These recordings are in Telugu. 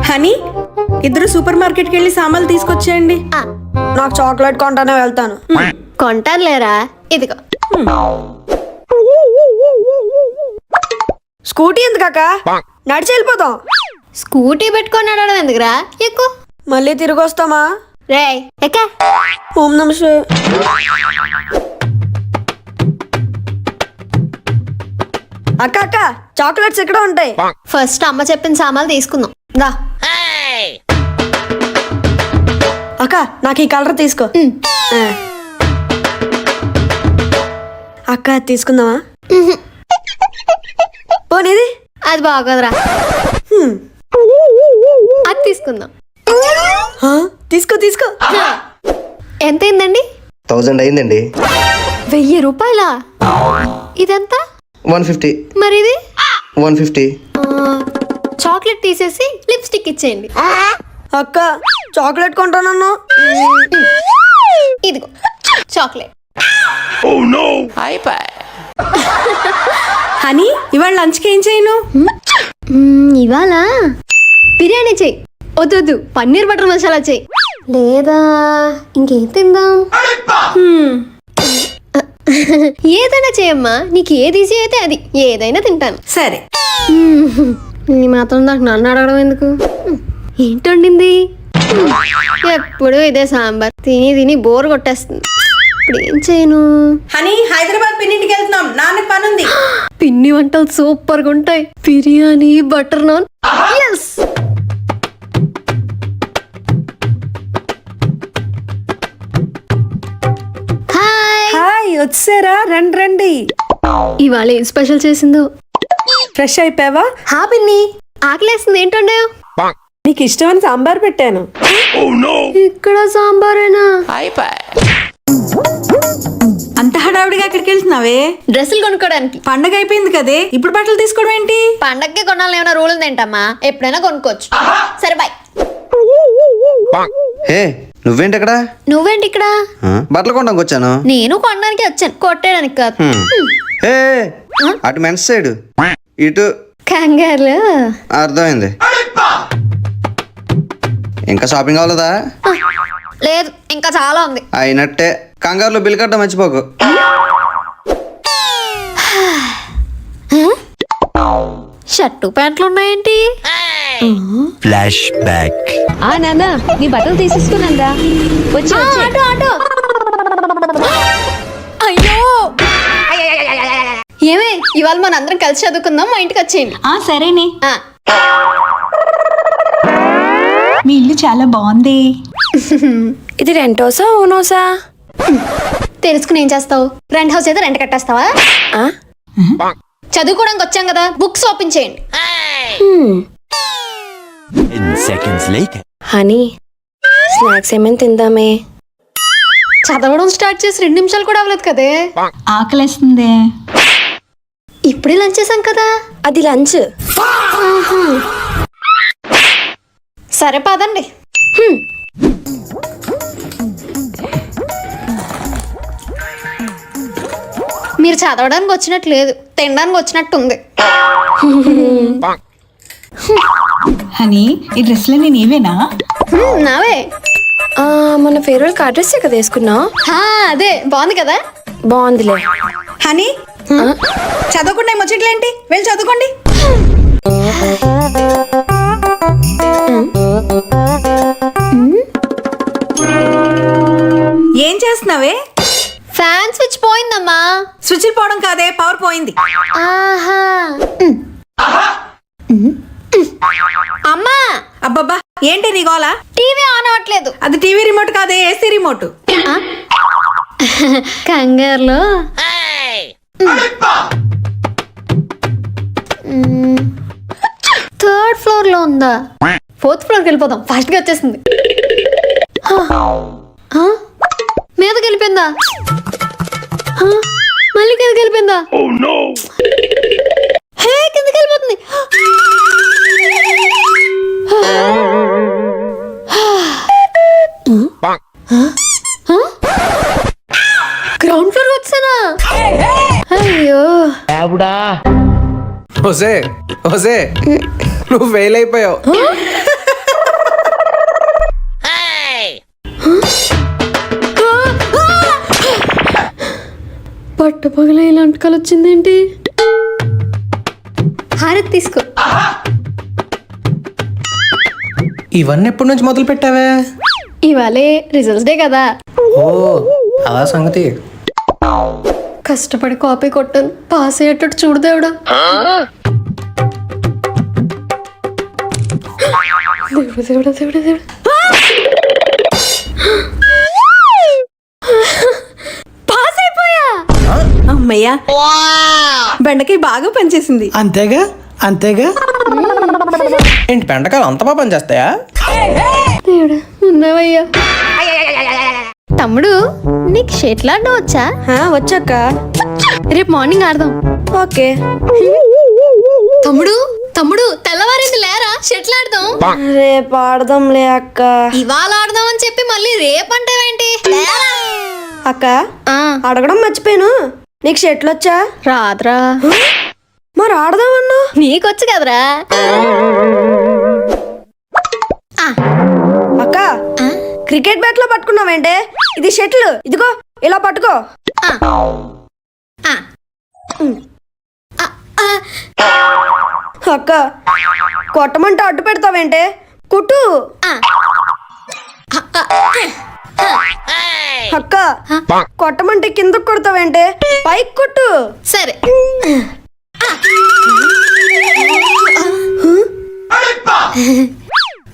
హనీ, ఇద్దరు సూపర్ మార్కెట్కి వెళ్ళి సామాన్లు తీసుకొచ్చేయండి. నాకు చాక్లెట్ కొంటానే వెళ్తాను. కొంటాను లేరా, ఇదిగో. స్కూటీ ఎందుకక్క? నడిచి వెళ్ళిపోతాం. స్కూటీ పెట్టుకొని నడవడం ఎందుకురా, ఎక్కువ. మళ్ళీ తిరిగి వస్తామా? రే ఎక్క. ఓం నమస్తే. అక్క అక్క, చాక్లెట్స్ ఎక్కడ ఉంటాయి? ఫస్ట్ అమ్మ చెప్పిన సామాన్లు తీసుకుందాం దా. అక్క, నాకు ఈ కలర్ తీసుకో. ఆ. అక్క, తీసుకుందామా? పోనీది. అది బాగోదురా, అది తీసుకుందాం. తీసుకో తీసుకో. ఎంత అయిందండి? 1000 అయిందండి. 1000 రూపాయలా? ఇదంతా 150. మరి ఇది 150. చాక్లెట్ తీసేసి లిప్స్టిక్ ఇచ్చేయండి. అక్క, చాక్లెట్ కొంటానన్నా. ఇదిగో చాక్లెట్. హనీ, ఇవాళ లంచ్కి ఏం చేయను? ఇవాళ బిర్యానీ చెయ్యి. వద్దు, పన్నీర్ బటర్ మసాలా చెయ్యి. లేదా ఇంకేం తిందాం? ఏదైనా చేయమ్మా, నీకు ఏది ఈజీ అయితే అది, ఏదైనా తింటాను. సరే. నీ మాత్రం నాకు నన్ను అడగడం ఎందుకు? ఏంటి వండింది? ఎప్పుడు ఇదే సాంబార్ తిని తిని బోర్ కొట్టేస్తుంది. ఇప్పుడు ఏం చేయను? హనీ, హైదరాబాద్ పిన్నింటికి వెళ్తున్నాం, నాన్నకి పని ఉంది. పిన్ని వంటలు సూపర్గా ఉంటాయి. Biryani, butter non. Yes! Hi. Hi, వచ్చారా? రండి రండి. ఇవాళ ఏం స్పెషల్ చేసిందో? ఫ్రెష్ అయిపోయావా? హా పిన్ని, ఆకలేస్తుంది. ఏంటండే? నీకు ఇష్టమని సాంబార్ పెట్టాను. ఇక్కడ సాంబారేనా? అంత హడావిడిగా అక్కడికి వెళ్తున్నావే? డ్రెస్సులు కొనుక్కోడానికి. పండగ అయిపోయింది కదే, ఇప్పుడు బట్టలు తీసుకోవడం ఏంటి? పండగకి కొనాలని ఏమైనా రూల్ ఉందేంటమ్మా? ఎప్పుడైనా కొనుక్కోవచ్చు. సరే బాయ్. హే, నువ్వేంటి అక్కడ? నువ్వేంటి ఇక్కడ? బట్టలు కొనడానికి వచ్చాను. నేను కొనడానికి వచ్చాను, కొట్టేయడానికి కాదు. హే, అటు మెన్స్ సైడ్, ఇటు. కంగారు. అర్థమైంది. ఇంకా షాపింగ్ అవ్వలేదా? లేదు, ఇంకా చాలా ఉంది. అయినట్టే. కంగారులో బిల్ కట్ట మర్చిపోకు. షర్టు ప్యాంట్లు ఉన్నాయేంటి? Flash back. నాన్న, నీ బట్టలు తీసేసుకున్నాందా? వచ్చి ఆటో ఆటో. అయ్యో, ఏమే ఇవాళ మన అందరం కలిసి చదువుకుందాం, మా ఇంటికి వచ్చేయండి. సరేనే. ఆ. మీ ఇల్లు చాలా బాగుంది. ఇది రెంటోసా ఓనోసా? తెలుసుకుని ఏం చేస్తావు? రెంట్ హౌస్ అయితే రెంట్ కట్టేస్తావా? చదువుకోవడానికి వచ్చాం కదా, బుక్స్ ఓపెన్ చేయండి. 10 seconds later. హనీ, స్నాక్స్ ఏమైనా తిందామే? చదవడం స్టార్ట్ చేసి 2 నిమిషాలు కూడా అవ్వలేదు కదే. ఆకలేస్తుంది. ఇప్పుడే లంచ్ చేసాం కదా. అది లంచ్. సరే పదండి. మీరు చదవడానికి వచ్చినట్టు లేదు, తినడానికి వచ్చినట్టు ఉంది. హనీ, ఈ డ్రెస్లన్నీ నీవేనా? నావే. మన ఫేర్వెల్ కి అడ్రస్ కదా వేసుకున్నావు? అదే బాగుంది కదా. బాగుందిలే. హనీ, చదవకుండా ముచ్చట్లేంటి? వెళ్ళి చదువుకోండి. ఏం చేస్తున్నావే? Fan switch పోయిందమ్మా. స్విచ్ పోవడం కాదే, పవర్ పోయింది. ఆహా. అమ్మా. అబ్బబ్బా, ఏంటి నీ గోల? టీవీ ఆన్ అవ్వట్లేదు. అది టీవీ రిమోట్ కాదే, ఏసీ రిమోట్. కంగారులో. 3rd ఫ్లోర్ లో ఉందా? 4th ఫ్లోర్కి వెళ్ళిపోదాం, ఫాస్ట్ గా వచ్చేసింది. మీదకి వెళ్ళిపోయిందా? మళ్ళీ కిందకి వెళ్ళిపోయిందా? హే, కిందకి వెళ్ళిపోతుంది. గ్రౌండ్ ఫ్లోర్ వచ్చానా? అయ్యో. ఒసే ఒసే, నువ్వు ఫెయిల్ అయిపోయావు. పట్టపగల ఇలాంటి కళ వచ్చిందేంటి? హారతి తీసుకో. ఇవన్నీ ఎప్పటి నుంచి మొదలు పెట్టావే? ఇవాళే రిజల్ట్స్ డే కదా, ఓ అలా సంగతి. కష్టపడి కాపీ కొట్టాను, పాస్ అయ్యేటట్టు చూడు దేవుడా. దేవుడా దేవుడా దేవుడా దేవుడా. పాస్ అయిపోయా. అమ్మయ్యా, బెండకాయ బాగా పనిచేసింది. అంతేగా అంతేగా. ఏంటి బెండకాయలు అంత బాగా పనిచేస్తాయా? దేవుడా ఉన్నావయ్యా. తమ్ముడు, నీకు షెటిల్ ఆడడం వచ్చా? వచ్చాక రేపు మార్నింగ్ ఆడదాం. ఓకే. తమ్ముడు తమ్ముడు తెల్లవారింది లేరా, షెటిల్ ఆడదాం. రేపు ఆడదాంలే అక్క. ఇవాళ ఆడదాం అని చెప్పి మళ్ళీ రేపు అంటావేంటి? అక్క అడగడం మర్చిపోయాను, నీకు షెట్లు వచ్చా? రాదురా. మరి ఆడదామన్నా. నీకొచ్చు కదరా. అక్క క్రికెట్ బ్యాట్ లో పట్టుకున్నావేంటే? ఇది షటిల్, ఇదిగో ఇలా పట్టుకో. అక్క కొట్టమంటే అడ్డు పెడతావేంటే? కుట్టు. అక్క కొట్టమంటే కిందకు కొడతావేంటే? పైకి కొట్టు. సరే.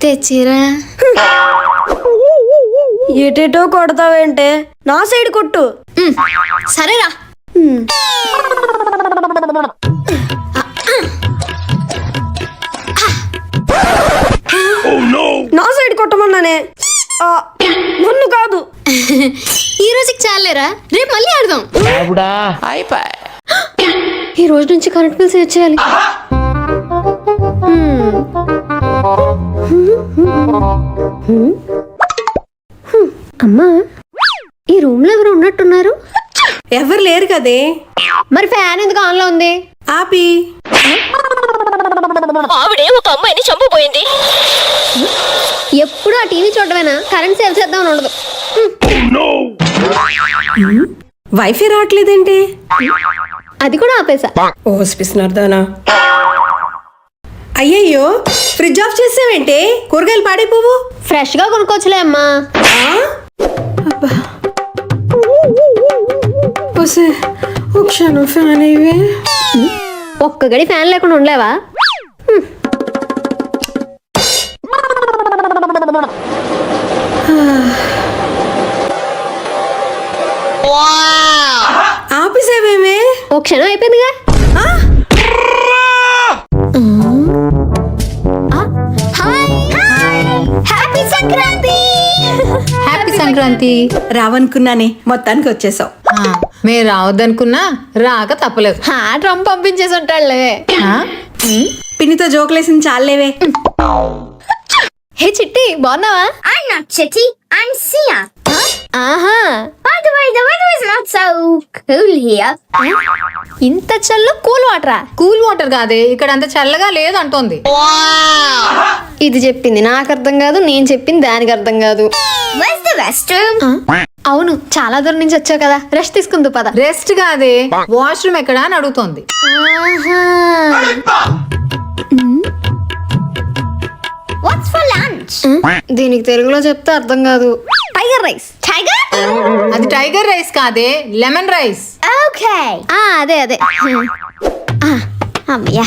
తెచ్చిరా. ఎటేటో కొడతావేంటే? నా సైడ్ కొట్టు. సరేరా. నా సైడ్ కొట్టమన్నానే, నన్ను కాదు. ఈ రోజుకి చాలేరా, రేపు మళ్ళీ ఆడదాం. ఈ రోజు నుంచి కరెంట్ బిల్ సేవ్ చేయాలి. అమ్మా, ఈ రూమ్ లో ఎవరు ఉన్నట్టున్నారు? ఎవరు లేరు కదే. మరి ఫ్యాన్ ఎందుకు ఆన్ లో ఉంది? ఆపి. ఆవిడే ఒక అమ్మాయిని చంపబోయింది. ఎప్పుడు ఆ టీవీ చూడమేనా, కరెంట్ సేవ్ చేద్దామని ఉండదు. వైఫై రావట్లేదేంటి? అది కూడా ఆపేసా. ఓ స్పిస్నర్దానా. అయ్యయ్యో, ఫ్రిడ్జ్ ఆఫ్ చేసావేంటే? కూరగాయలు పాడైపోవు. ఫ్రెష్ గా కొనుక్కోవచ్చులే అమ్మా. ఒక క్షణం ఫ్యాన్ ఇవే. ఒక్క గడి ఫ్యాన్ లేకుండా ఉండలేవా? ఆపేసేవేమే. ఒక క్షణం అయిపోయిందిగా. హ్యాపీ సంక్రాంతి. రావనుకున్నానే, మొత్తానికి వచ్చేసావు. మీరు రావద్దనుకున్నా రాక తప్పలేదు. డ్రమ్ పంపించేసి ఉంటాడులే. పిన్నితో జోకులేసింది చాలేవే. హే చిట్టి, బాగున్నావా? I'm not Chitty, I'm Sia. ఆహా, By the way, the weather is not so cool here. ఇంత చల్ల కూల్ వాటరా? కూల్ వాటర్ కాదే, ఇక్కడ అంత చల్లగా లేదు అంటోంది. ఇది చెప్పింది నాకు అర్థం కాదు, నేను చెప్పింది దానికి అర్థం కాదు. Where's the restroom? అవును, చాలా దూరం నుంచి వచ్చావు కదా, రెస్ట్ తీసుకుందు పద. రెస్ట్ కాదే, వాష్రూమ్ ఎక్కడా అని అడుగుతోంది. What's for lunch? దీనికి తెలుగులో చెప్తే అర్థం కాదు. Tiger rice. Tiger? అది టైగర్ రైస్ కాదే, లెమన్ రైస్. Okay. అదే అదే. అమ్మయ్యా.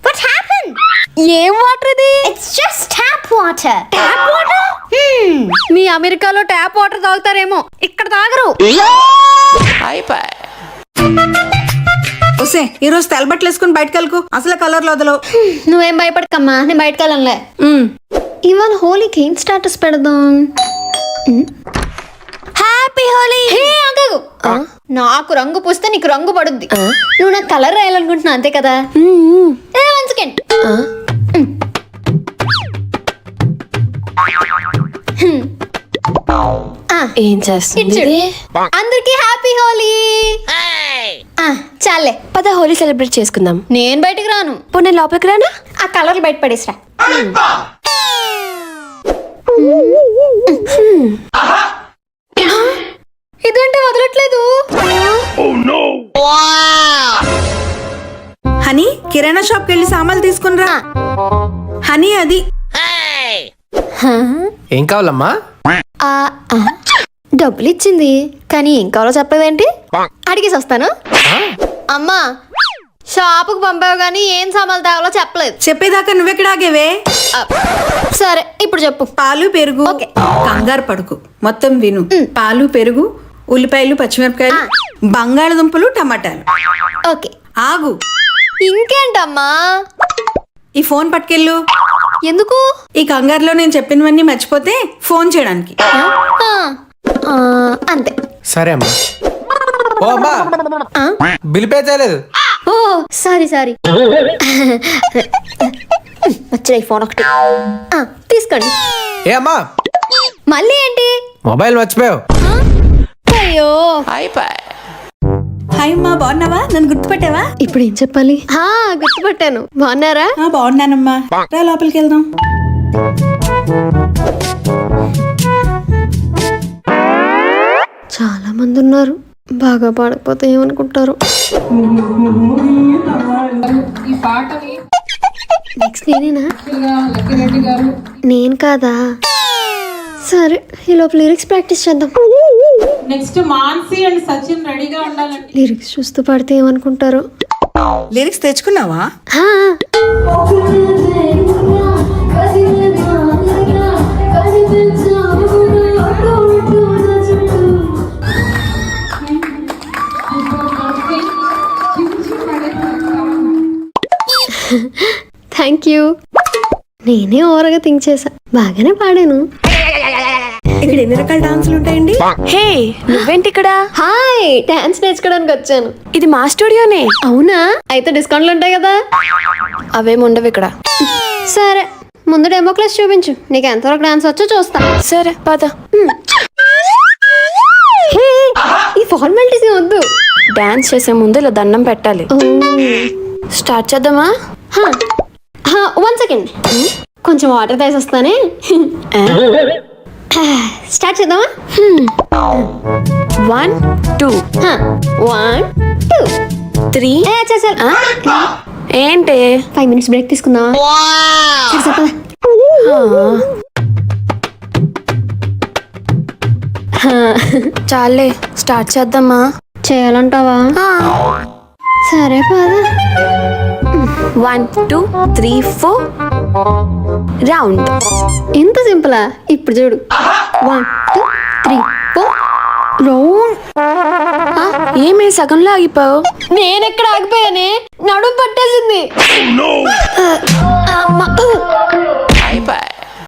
What happened? ఏం వాటర్ ఇది? It's just tap water. Tap water? మీ అమెరికాలో ట్యాప్ వాటర్ తాగుతారేమో, ఇక్కడ తాగరు. వస్తే ఈరోజు తెల్లబట్టలు వేసుకుని బయటకు వెళ్ళకు, అసలు కలర్ లోదలో. నువ్వేం భయపడకమ్మా, నేను బయటకు వెళ్ళనులే. ఇవాళ హోలీకి ఏం స్టాటస్ పెడదాం? హ్యాపీ హోలీ. నాకు రంగు పూస్తే నీకు రంగు పడుద్ది. నువ్వు నాకు కలర్ రాయాలనుకుంటున్నా అంతే కదా? 1 సెకండ్. ఏం చేస్తుంది? అందరికి హ్యాపీ హోలీ. చాలే, పద హోలీ సెలబ్రేట్ చేసుకుందాం. నేను బయటికి రాను. పోనీ లోపలికి రానా? ఆ కలర్లు బయట పడేసిరా. ఇదే వదలంటే వదలట్లేదు. హనీ కిరాణా షాప్కి వెళ్ళి సామాన్లు తీసుకునిరా. హనీ అది ఏం కావాలమ్మా? ఆ, ఆ, డబ్బులు ఇచ్చింది కానీ ఏం కావాలో చెప్పలేదేంటి? అడిగేసి వస్తాను. అమ్మా షాపుకు పంపావు కానీ ఏం సామాన్లు తేవాలో చెప్పలేదు. చెప్పేదాకా నువ్వెక్కడ ఆగేవే? ఆ, సరే ఇప్పుడు చెప్పు. పాలు పెరుగు. ఓకే. కంగారు పడుకు, మొత్తం విను. పాలు పెరుగు, ఉల్లిపాయలు పచ్చిమిరపకాయలు, బంగాళదుంపలు, టమాటాలు. ఓకే. ఆగు, ఇంకేంటమ్మా? ఈ ఫోన్ పట్టుకెళ్ళు. ఎందుకు? ఈ కంగారులో నేను చెప్పినవన్నీ మర్చిపోతే ఫోన్ చేయడానికి. ఆ, ఆ, అంతే. సరే అమ్మా. ఓ అమ్మా, బిల్ పే చేయలేదు. ఓ సారీ సారీ. వచ్చాయి ఫోన్ ఒకటి. ఆ, తీసుకోండి. ఏ అమ్మా, మళ్ళీ ఏంటి? మొబైల్ మర్చిపోయావు. ఆ? అయ్యో హాయ్ అమ్మా, బాగున్నావా? నన్ను గుర్తుపట్టావా? ఇప్పుడు ఏం చెప్పాలి? గుర్తుపట్టాను. బాగున్నారా? బాగున్నానమ్మా, రా లోపలికి వెళ్దాం. చాలా మంది ఉన్నారు, బాగా పాడకపోతే ఏమనుకుంటారు. నెక్స్ట్ నేనేనా? నేను కాదా? సరే ఈ లోపల లిరిక్స్ ప్రాక్టీస్ చేద్దాం. నెక్స్ట్ మాన్సీ అండ్ సచిన్ రెడీగా ఉండాలండి. లిరిక్స్ చూస్తూ పాడితే ఏమనుకుంటారు. లిరిక్స్ తెచ్చుకున్నావా? హా. Thank you. నేనే ఓవర్గా థింక్ చేశా, బాగానే పాడాను. ఇక్కడ ఎన్ని రకాల డాన్సులు ఉంటాయండి? హే నువ్వేంటి ఇక్కడ? హాయ్, డాన్స్ నేర్చుకోవడానికి వచ్చాను. ఇది మా స్టూడియోనే. అవునా? అయితే డిస్కౌంట్లు ఉంటాయి కదా? అవేమి ఉండవు ఇక్కడ. సరే ముందు డెమో క్లాస్ చూపించు, నీకు ఎంతవరకు డాన్స్ వచ్చో చూస్తా. సరే పద. హే, ఈ ఫార్మాలిటీస్ వద్దు. డాన్స్ చేసే ముందు ఇలా దండం పెట్టాలి. స్టార్ట్ చేద్దామా? 1 సెకండ్, కొంచెం వాటర్ తాగి వస్తానే. స్టార్ట్ చేద్దామా? 1 2 1 2 3. చేసారు. ఏంటి? 5 minutes బ్రేక్ తీసుకుందామా? సరే, చాలే, స్టార్ట్ చేద్దామా? చేయాలంటావా? సరే పద. 1 2 3 4 రౌండ్. ఎంత సింపులా? ఇప్పుడు చూడు. 1 2 3 4 రౌండ్. ఏమే సగంలో ఆగిపోయావు? నేనెక్కడ ఆగిపోయానే, నడుము పట్టేసింది.